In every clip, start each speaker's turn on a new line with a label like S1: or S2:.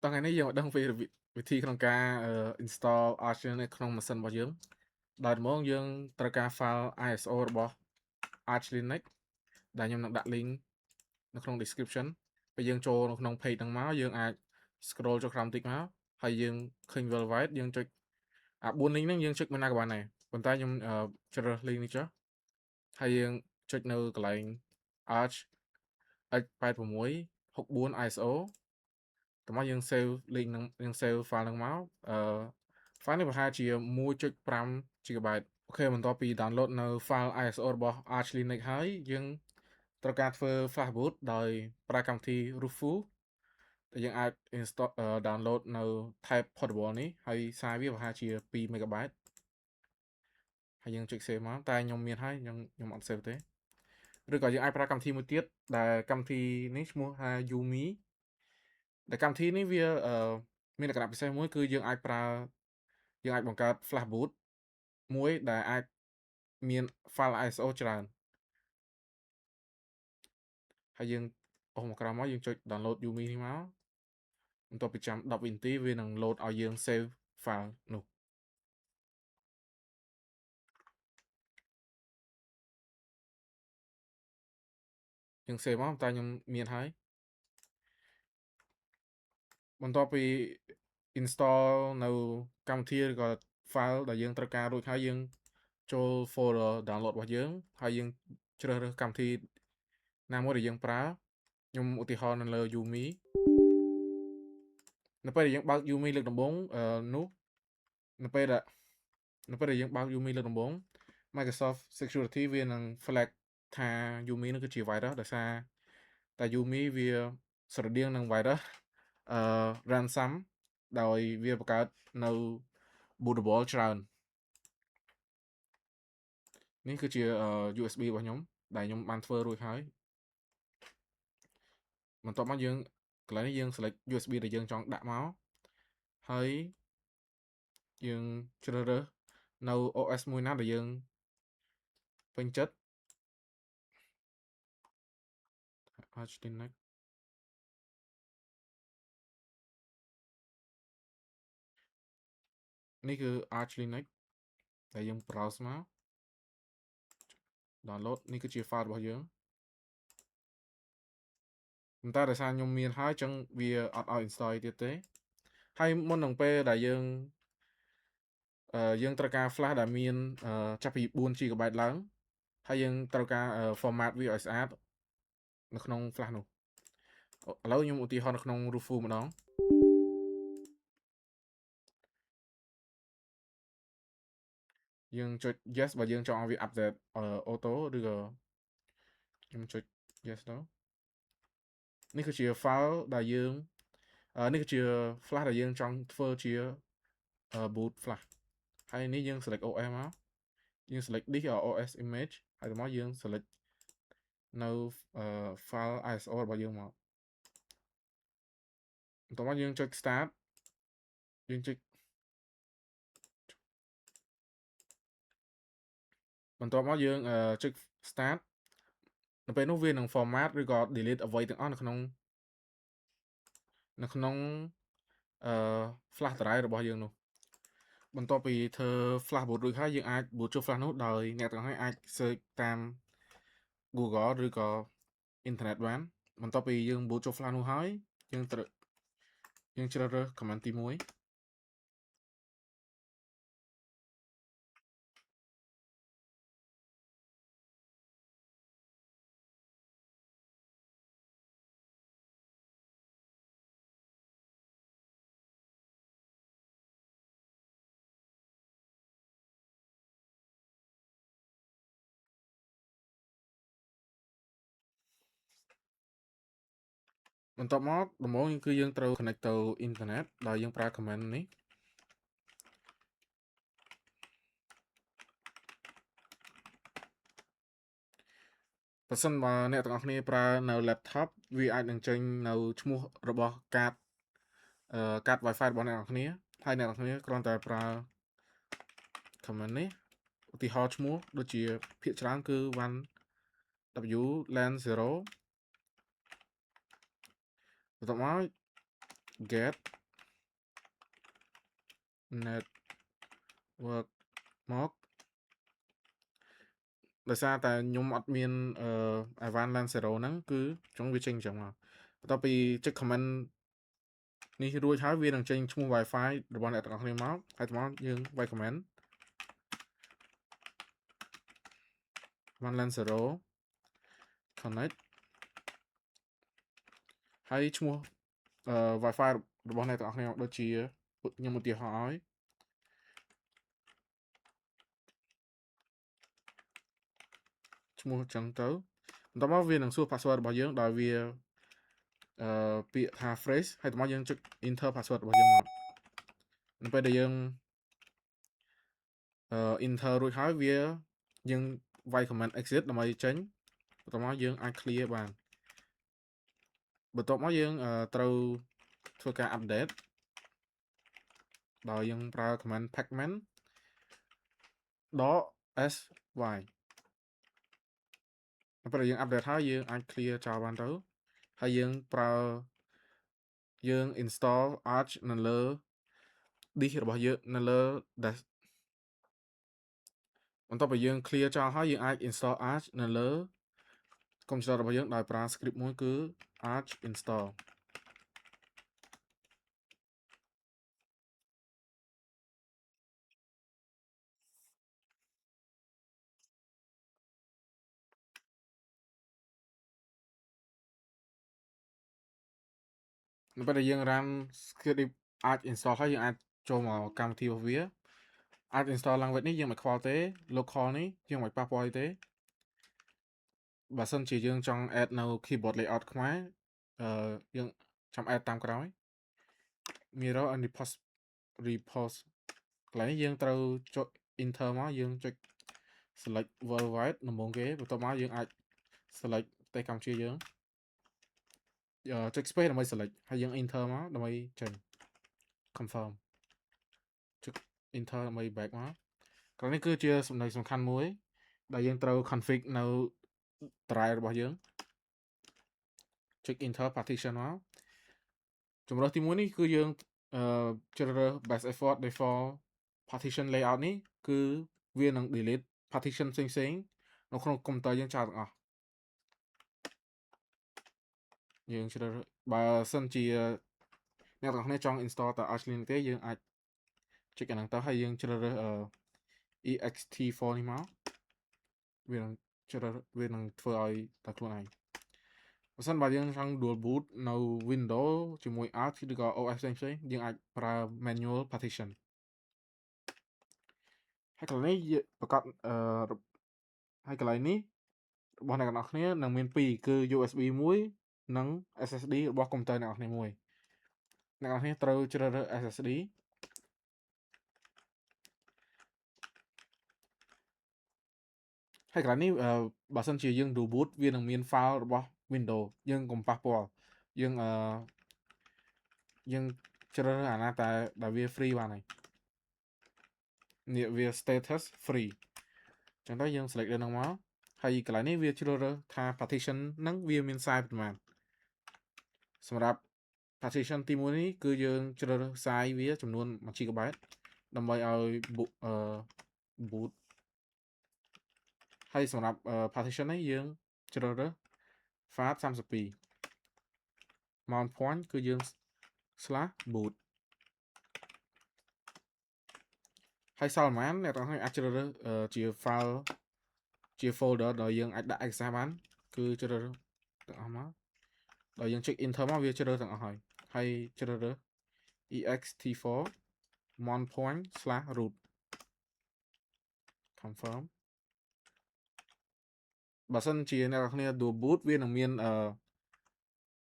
S1: តោះថ្ងៃនេះយើងមកដឹងពីវិធីក្នុងការinstall Arch នៅក្នុងម៉ាស៊ីនរបស់យើងដោយដំបូងយើងត្រូវការ file ISO របស់ Arch Linux ដែលខ្ញុំនឹងដាក់ link នៅក្នុង description ពេលយើងចូលនៅក្នុង page ហ្នឹងមកយើងអាច scroll ចុះក្រោមតិចមកហើយយើងឃើញ Worldwide យើងចុច4 link ហ្នឹងយើងចុចមួយណាក៏បានដែរប៉ុន្តែខ្ញុំជ្រើសរើស link នេះចុះហើយយើងចុចនៅកន្លែង Arch X86 64 ISO តោះមកយើង save link ហ្នឹងយើង save file ហ្នឹងមកfile នេះប្រហែលជា 1.5 GB អូខេបន្ទាប់ពី download នៅ file ISO របស់ Arch Linux ហើយយើងត្រូវការធ្វើ flash boot ដោយប្រើកម្មវិធី Rufu ដែលយើងអាច install download នៅ type portable នេះហើយ size វាប្រហែលជា 2 MB ហើយយើងចុច save មកតែខ្ញុំមានហើយខ្ញុំអត់ save ទេឬក៏យើងអាចប្រើកម្មវិធីមួយទៀតដែលកម្មវិធីនេះឈ្មោះថា Yumi ដែលកម្មវិធីនេះវាមានលក្ខណៈពិសេសមួយគឺយើងអាចបង្កើត flash boot មួយដែលអាចមាន file ISO ច្រើនហើយយើងអូសមកក្រោមមកយើងចុច download Yumi នេះមកបន្ទាប់ពីចាំ10វិនាទីវានឹង load ឲ្យយើង save file នោះយើង save មកតែខ្ញុំមានហើយបន្ទាប់ពី install នៅកម្មវិធីឬក៏ file ដែលយើងត្រូវការរួចហើយយើងចូល folder download របស់យើងហើយយើងជ្រើសរើសកម្មវិធីណាមួយដែលយើងប្រើខ្ញុំឧទាហរណ៍នៅលើ Yumi នៅពេលដែលយើងបើក Yumi លើកដំបូងនោះនៅពេលដែលយើងបើក Yumi លើកដំបូង Microsoft Security វានឹង flag ថា Yumi នោះគឺជា virus ដោយសារតែ Yumi វាស្រដៀងនឹង virus ransom ដោយវាបង្កើតនៅ bootable ច្រើននេះគឺជា USB របស់ខ្ញុំដែលខ្ញុំបានធ្វើរួចហើយបន្ទាប់មកយើងកន្លែងនេះយើង select USB ដែលយើងចង់ដាក់មកហើយយើងជ្រើសរើសនៅ OS មួយណាដែលយើងពេញចិត្ត Arch Linux នេះគឺ Arch Linux ដែលយើង browse មក download នេះគឺជា file របស់យើងប៉ុន្តែដោយសារខ្ញុំមានហើយអញ្ចឹងវាអត់ឲ្យ install ទៀតទេហើយមុននឹងពេលដែលយើងត្រូវការ flash ដែលមានចាប់ពី4 GB ឡើងហើយយើងត្រូវការ format វាឲ្យស្អាតនៅក្នុង flash នោះឥឡូវខ្ញុំឧទាហរណ៍នៅក្នុង Rufu ម្ដងយើងចុច yes បើយើងចង់ឲ្យវា update auto ឬក៏ខ្ញុំចុច yes ទៅនេះគឺជា file ដែលយើងនេះគឺជា flash ដែលយើងចង់ធ្វើជា boot flash ហើយនេះយើង select OS មកយើង select disk OS image ហើយទៅមកយើង select នៅ file ISO របស់យើងមកបន្ទាប់មកយើងចុច start យើងចុចបន្ទាប់មកយើងចុច start នៅពេលនោះវានឹង format ឬក៏ delete អ្វីទាំងអស់នៅក្នុងflash drive របស់យើងនោះបន្ទាប់ពីធ្វើ flash boot រួចហើយយើងអាច boot ចូល flash នោះដោយអ្នកទាំងអស់អាច search តាម Google ឬក៏ internet បានបន្ទាប់ពីយើង boot ចូល flash នោះហើយយើងជ្រើសរើស command ទី1បន្ទាប់មកដំបូងគឺយើងត្រូវ connect ទៅ internet ដោយយើងប្រើ command នេះប្រសិនបើអ្នកទាំងអស់គ្នាប្រើនៅ laptop វាអាចនឹងចេញនៅឈ្មោះរបស់កាត Wi-Fi របស់អ្នកទាំងអស់គ្នាហើយអ្នកទាំងអស់គ្នាគ្រាន់តែប្រើ command នេះឧទាហរណ៍ឈ្មោះដូចជាភាគច្រើនគឺ 1W LAN 0បន្ទាប់មក get network មកដោយសារតែខ្ញុំអត់មាន Advanced LAN 0 ហ្នឹងគឺចង់វាចេញអញ្ចឹងមកបន្ទាប់ពីចុច comment នេះរួចហើយវានឹងចេញឈ្មោះ Wi-Fi របស់អ្នកទាំងអស់គ្នាមកហើយថ្មយើងវាយ comment Advanced LAN 0 connect ហើយឈ្មោះWi-Fi របស់អ្នកទាំងអស់គ្នាដូចជាខ្ញុំឧទាហរណ៍ឲ្យឈ្មោះអញ្ចឹងទៅបន្ទាប់មកវានឹងសួរ password របស់យើងដោយវាពាក្យថា phrase ហើយថ្មយើងចុច enter password របស់យើងមកនៅពេលដែលយើង enter រួចហើយវាយើងវាយ command exit ដើម្បីចេញបន្ទាប់មកយើងអាច clear បានបន្ទាប់មកយើងត្រូវធ្វើការ update ដោយយើងប្រើ command pacman .sy ពេលដែលយើង update ហើយយើងអាច clear ចោលបានទៅហើយយើងប្រើយើង install arch នៅលើ disk របស់យើងនៅលើ dash បន្ទាប់ពីយើង clear ចោលហើយយើងអាច install arch នៅលើ computer របស់យើងដោយប្រើ script មួយគឺ arch install នៅពេលដែលយើង run script arch install ហើយយើងអាចចូលមកកម្មវិធីរបស់វា arch install language នេះយើងមិនខ្វល់ទេ local នេះយើងមិនប៉ះពាល់ទេបើសិនជាយើងចង់ add នៅ keyboard layout ខ្មែរយើងចាំ add តាមក្រោយ mirror and repose កន្លែងនេះយើងត្រូវចុច enter មកយើងចុច select worldwide ដំបូងគេបន្ទាប់មកយើងអាច select ប្រទេសកម្ពុជាយើងចុច space ដើម្បី select ហើយយើង enter មកដើម្បីចេញ confirm ចុច enter ដើម្បី back មកកន្លែងនេះគឺជាសំណេរសំខាន់មួយដែលយើងត្រូវ config នៅ drive របស់យើងចុច enter partition មកជំរើសទី1នេះគឺយើងជ្រើសរើស best effort default partition layout នេះគឺវានឹង delete partition ផ្សេងៗនៅក្នុង computer យើងចោលទាំងអស់យើងជ្រើសរើសបើសិនជាអ្នកទាំងអស់គ្នាចង់ install តើ Arch Linux ទេយើងអាចចុចអាហ្នឹងទៅហើយយើងជ្រើសរើសext4 នេះមកវានឹងវានឹងធ្វើឲ្យតែខ្លួនឯងបើសិនបើយើងចង់ dual boot នៅ Windows ជាមួយ Arch ឬក៏ OS ផ្សេងៗយើងអាចប្រើ manual partition ហើយកន្លែងនេះប្រកាសហើយកន្លែងនេះរបស់អ្នកទាំងអស់គ្នានឹងមាន2គឺ USB មួយនិង SSD របស់ computer អ្នកទាំងអស់គ្នាមួយអ្នកទាំងអស់គ្នាត្រូវជ្រើសរើស SSD ហើយកន្លែងនេះបើសិនជាយើង reboot វានឹងមាន file របស់ Windows យើងកុំប៉ះពាល់យើងជ្រើសរើសអាណាដែលវា free បានហើយនេះវា status free អញ្ចឹងទៅយើង select លើហ្នឹងមកហើយកន្លែងនេះវាជ្រើសរើសថា partition ហ្នឹងវាមាន size ប្រហែលសម្រាប់ partition ទី1នេះគឺយើងជ្រើសរើស size វាចំនួន 1GB ដើម្បីឲ្យ boot ហើយសម្រាប់ partition នេះយើងជ្រើសរើស FAT 32 mount point គឺយើង /boot ហើយសល់ប៉ុន្មានអ្នកទាំងអស់គ្នាអាចជ្រើសរើសជា file ជា folder ដែលយើងអាចដាក់ access បានគឺជ្រើសរើសទាំងអស់មកដល់យើងចុច enter មកវាជ្រើសទាំងអស់ហើយជ្រើសរើស ext4 mount point /root confirm បើសិនជាអ្នកទាំងអស់គ្នា dual boot វានឹងមាន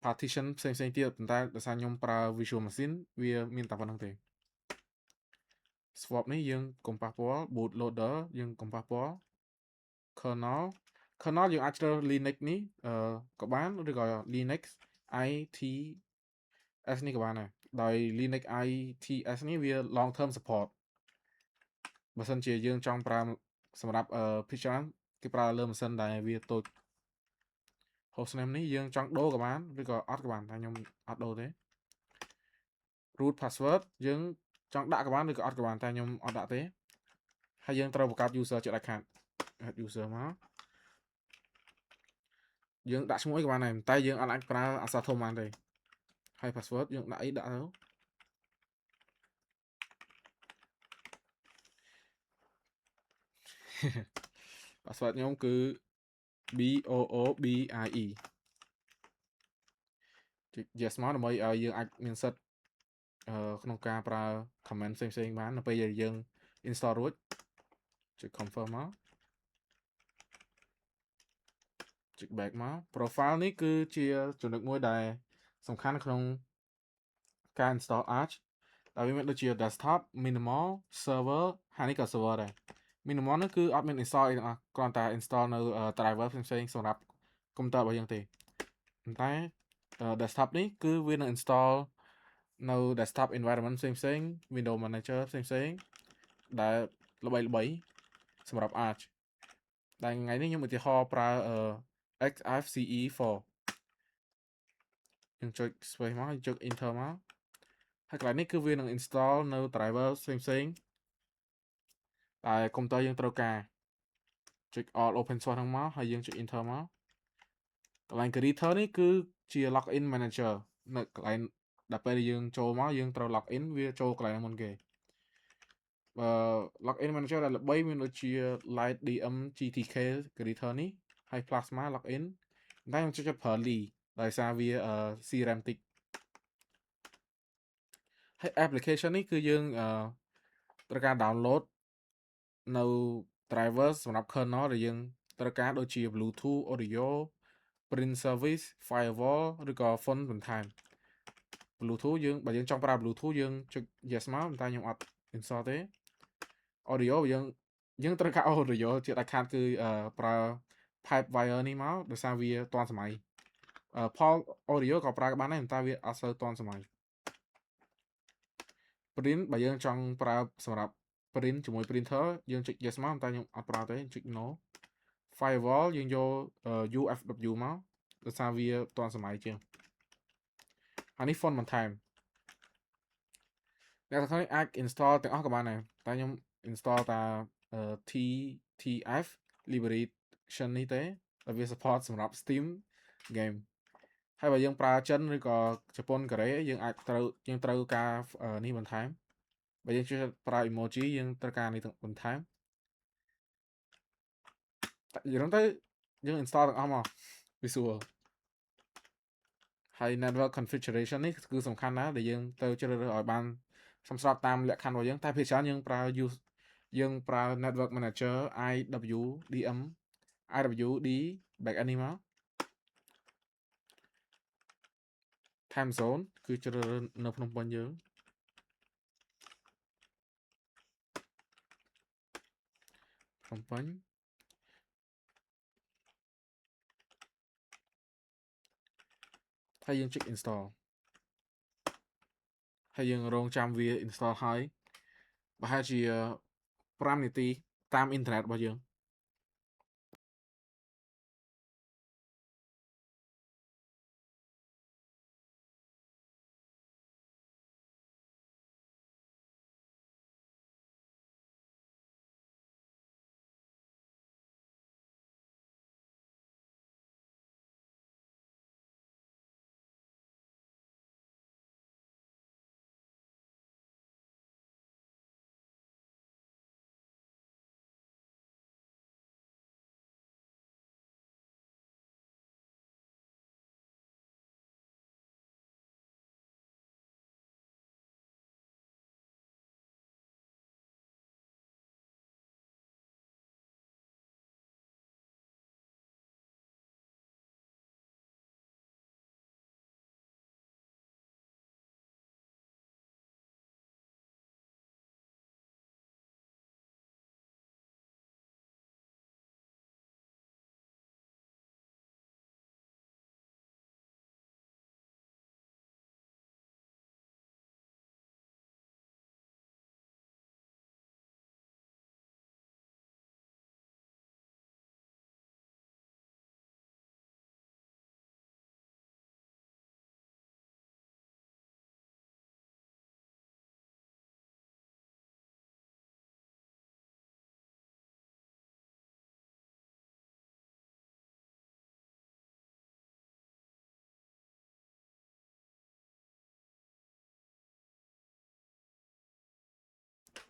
S1: partition ផ្សេងៗទៀតប៉ុន្តែដោយសារខ្ញុំប្រើ Visual Machine វាមានតែប៉ុណ្្នឹងទេ swap នេះយើងកុំប៉ះពាល់ boot loader យើងកុំប៉ះពាល់ kernel យើងអាចជ្រើស Linux នេះក៏បានឬក៏ Linux ITS នេះក៏បានដែរដោយ Linux ITS នេះវា long term support បើសិនជាយើងចង់ប្រើសម្រាប់ភាគច្រើនគេប្រើលើម៉ាស៊ីនដែលវាតូច hostname នេះយើងចង់ដូរក៏បានឬក៏អត់ក៏បានតែខ្ញុំអត់ដូរទេ root password យើងចង់ដាក់ក៏បានឬក៏អត់ក៏បានតែខ្ញុំអត់ដាក់ទេហើយយើងត្រូវបង្កើត user ជាដាច់ខាត add user មកយើងដាក់ឈ្មោះអីក៏បានដែរតែយើងអត់អាចប្រើអក្សរធំបានទេហើយ password យើងដាក់អីដាក់ទៅ password ខ្ញុំគឺ BOOBIE ចុច yes មកដើម្បីឲ្យយើងអាចមានសិទ្ធិក្នុងការប្រើ comment ផ្សេងៗបាននៅពេលយើង install រួចចុច confirm មកចុច back មក profile នេះគឺជាចំណុចមួយដែលសំខាន់ក្នុងការ install Arch ដែលវាមានដូចជា desktop minimal server ហើយនេះក៏ server ដែរ minimal នោះគឺអត់មាន install អីទាំងអស់គ្រាន់តែ install នៅ driver ផ្សេងៗសម្រាប់ computer របស់យើងទេប៉ុន្តែ desktop នេះគឺវានឹង install នៅ desktop environment ផ្សេងៗ window manager ផ្សេងៗដែលល្បីៗសម្រាប់ Arch ដែលថ្ងៃនេះខ្ញុំឧទាហរណ៍ប្រើ XFCE4 យើងចុច space មកចុច enter មកហើយកន្លែងនេះគឺវានឹង install នៅ driver ផ្សេងៗតែ computer យើងត្រូវការចុច all open source ហ្នឹងមកហើយយើងចុច enter មកកន្លែង creator នេះគឺជា login manager នៅកន្លែងដល់ពេលយើងចូលមកយើងត្រូវ login វាចូលកន្លែងហ្នឹងមុនគេlogin manager ដែលល្បីមានដូចជា Light DM GTK creator នេះហើយ Plasma login តែខ្ញុំចូលចិត្តប្រើ Lee ដោយសារវា CRAM តិចហើយ application នេះគឺយើងត្រូវការ download នៅ driver សម្រាប់ kernel ដែលយើងត្រូវការដូចជា Bluetooth audio print service firewall ឬក៏ font បន្ថែម Bluetooth បើយើងចង់ប្រើ Bluetooth យើងចុច yes មកតែខ្ញុំអត់ install ទេ audio យើងត្រូវការ audio ជាដាច់ខាតគឺប្រើ pipe wire នេះមកដោយសារវាទាន់សម័យPaul audio ក៏ប្រើបានដែរតែវាអត់សូវទាន់សម័យ print បើយើងចង់ប្រើសម្រាប់ print ជាមួយ printer យើងចុច yes មកតែខ្ញុំអត់ប្រើទេចុច no firewall យើងយក UFW មកដោយសារវាទាន់សម័យជាងអានេះ font បន្ថែមអ្នកទាំងអស់អាច install ទាំងអស់ក៏បានដែរតែខ្ញុំ install តា TTF Liberation នេះទេដែលវា support សម្រាប់ Steam game ហើយបើយើងប្រើចិនឬក៏ជប៉ុនកូរ៉េយើងត្រូវការនេះបន្ថែមបើយើងជួយប្រើ emoji យើងត្រូវការនេះបន្ថែមយល់ទៅយើង install ទាំងអស់មកវាស្រួលហើយ network configuration នេះគឺសំខាន់ណាស់ដែលយើងទៅជ្រើសរើសឲ្យបានសមស្របតាមលក្ខខណ្ឌរបស់យើងតែភាគច្រើនយើងប្រើ network manager IWDM IWD backend នេះមក time zone គឺជ្រើសរើសនៅភ្នំពេញយើងភ្នំពេញហើយយើងចុច install ហើយយើងរងចាំវា install ហើយប្រហែលជា5នាទីតាមអ៊ីនធឺណិតរបស់យើង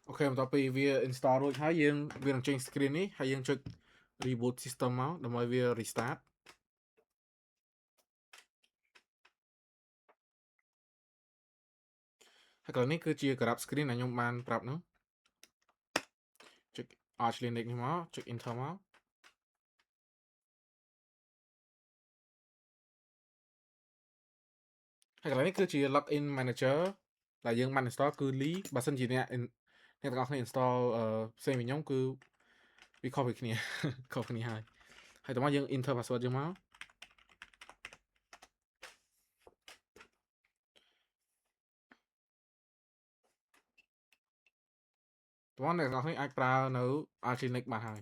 S1: អូខេបន្ទាប់ពីវា install រួចហើយយើងវានឹងចេញ screen នេះហើយយើងចុច reboot system មកដើម្បីវា restart ហើយកន្លែងនេះគឺជា grab screen ដែលខ្ញុំបានប្រាប់នោះចុច Arch Linux នេះមកចុច enter មកហើយកន្លែងនេះគឺជា login manager ដែលយើងបាន install គឺ Lee បើសិនជាអ្នកទាំងអស់គ្នា install ផ្សេងពីខ្ញុំគឺវាខុសពីគ្នា ខុសគ្នាហើយតោះមកយើង enter password យើងមកតោះអ្នកទាំងអស់គ្នាអាចប្រើនៅ Arch Linux បានហើយ